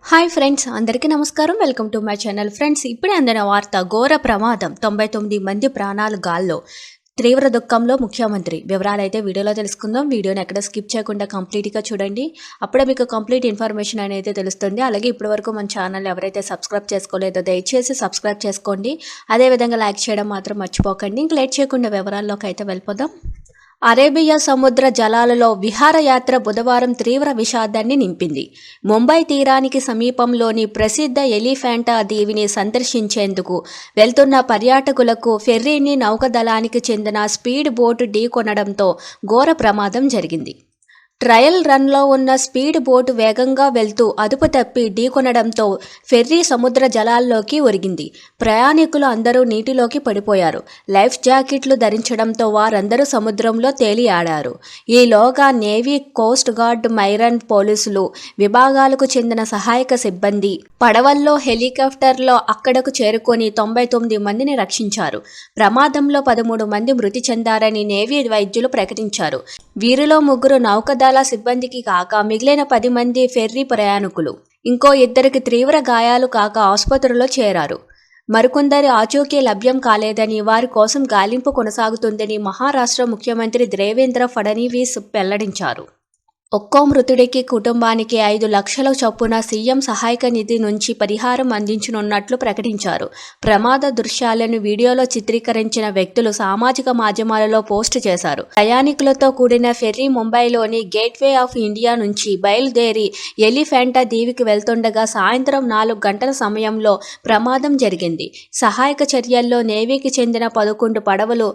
Hi friends, అందరికీ నమస్కారం. Welcome to my channel. Friends, ఇప్పుడే అందిన వార్త ఘోర ప్రమాదం, 99 మంది ప్రాణాలు గాల్లో, తీవ్ర దుఃఖంలో ముఖ్యమంత్రి. వివరాలైతే వీడియోలో తెలుసుకుందాం. వీడియోని ఎక్కడ స్కిప్ చేయకుండా కంప్లీట్గా చూడండి. అప్పుడే మీకు కంప్లీట్ ఇన్ఫర్మేషన్ అనేది తెలుస్తుంది. అలాగే ఇప్పటివరకు మన ఛానల్ ఎవరైతే సబ్స్క్రైబ్ చేసుకోలేదో దయచేసి సబ్స్క్రైబ్ చేసుకోండి. అదేవిధంగా లైక్ చేయడం మాత్రం మర్చిపోకండి. ఇంక లేట్ చేయకుండా వివరాల్లోకి అయితే వెళ్ళిపోదాం. అరేబియా సముద్ర జలాలలో విహారయాత్ర బుధవారం తీవ్ర విషాదాన్ని నింపింది. ముంబై తీరానికి సమీపంలోని ప్రసిద్ధ ఎలిఫెంటా దీవిని సందర్శించేందుకు వెళ్తున్న పర్యాటకులకు ఫెర్రీని నౌకాదళానికి చెందిన స్పీడ్ బోటు ఢీకొనడంతో ఘోర ప్రమాదం జరిగింది. ట్రయల్ రన్లో ఉన్న స్పీడ్ బోటు వేగంగా వెళ్తూ అదుపు తప్పి ఢీకొనడంతో ఫెర్రీ సముద్ర జలాల్లోకి ఒరిగింది. ప్రయాణికులు అందరూ నీటిలోకి పడిపోయారు. లైఫ్ జాకెట్లు ధరించడంతో వారందరూ సముద్రంలో తేలియాడారు. ఈలోగా నేవీ, కోస్ట్ గార్డ్, మైరన్ పోలీసులు విభాగాలకు చెందిన సహాయక సిబ్బంది పడవల్లో, హెలికాప్టర్లో అక్కడకు చేరుకొని 99 మందిని రక్షించారు. ప్రమాదంలో 13 మంది మృతి చెందారని నేవీ వైద్యులు ప్రకటించారు. వీరిలో 3 నౌకాదళ సిబ్బందికి కాక మిగిలిన 10 మంది ఫెర్రీ ప్రయాణికులు. ఇంకో 2కి తీవ్ర గాయాలు కాక ఆసుపత్రిలో చేరారు. మరికొందరి ఆచూకీ లభ్యం కాలేదని, వారి కోసం గాలింపు కొనసాగుతుందని మహారాష్ట్ర ముఖ్యమంత్రి దేవేంద్ర ఫడణవీస్ వెల్లడించారు. ఒక్కో మృతుడికి కుటుంబానికి 5 లక్షల చొప్పున సీఎం సహాయక నిధి నుంచి పరిహారం అందించనున్నట్లు ప్రకటించారు. ప్రమాద దృశ్యాలను వీడియోలో చిత్రీకరించిన వ్యక్తులు సామాజిక మాధ్యమాలలో పోస్టు చేశారు. ప్రయాణికులతో కూడిన ఫెర్రీ ముంబైలోని గేట్వే ఆఫ్ ఇండియా నుంచి బయలుదేరి ఎలిఫెంటా దీవికి వెళ్తుండగా సాయంత్రం 4 గంటల సమయంలో ప్రమాదం జరిగింది. సహాయక చర్యల్లో నేవీకి చెందిన 11 పడవలు,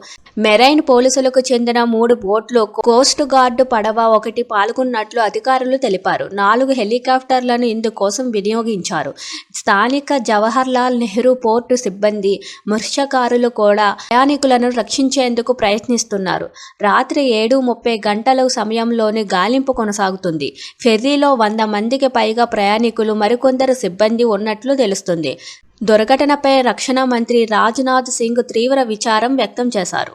మెరైన్ పోలీసులకు చెందిన 3 బోట్లు, కోస్ట్ గార్డు పడవ 1 పాల్గొన్నట్లు అధికారులు తెలిపారు. 4 హెలికాప్టర్లను ఇందుకోసం వినియోగించారు. స్థానిక జవహర్లాల్ నెహ్రూ పోర్టు సిబ్బంది, మత్స్యకారులు కూడా ప్రయాణికులను రక్షించేందుకు ప్రయత్నిస్తున్నారు. రాత్రి 7:30 గంటల సమయంలోనే గాలింపు కొనసాగుతుంది. ఫెర్రీలో 100 మందికి పైగా ప్రయాణికులు, మరికొందరు సిబ్బంది ఉన్నట్లు తెలుస్తుంది. దుర్ఘటనపై రక్షణ మంత్రి రాజ్నాథ్ సింగ్ తీవ్ర విచారం వ్యక్తం చేశారు.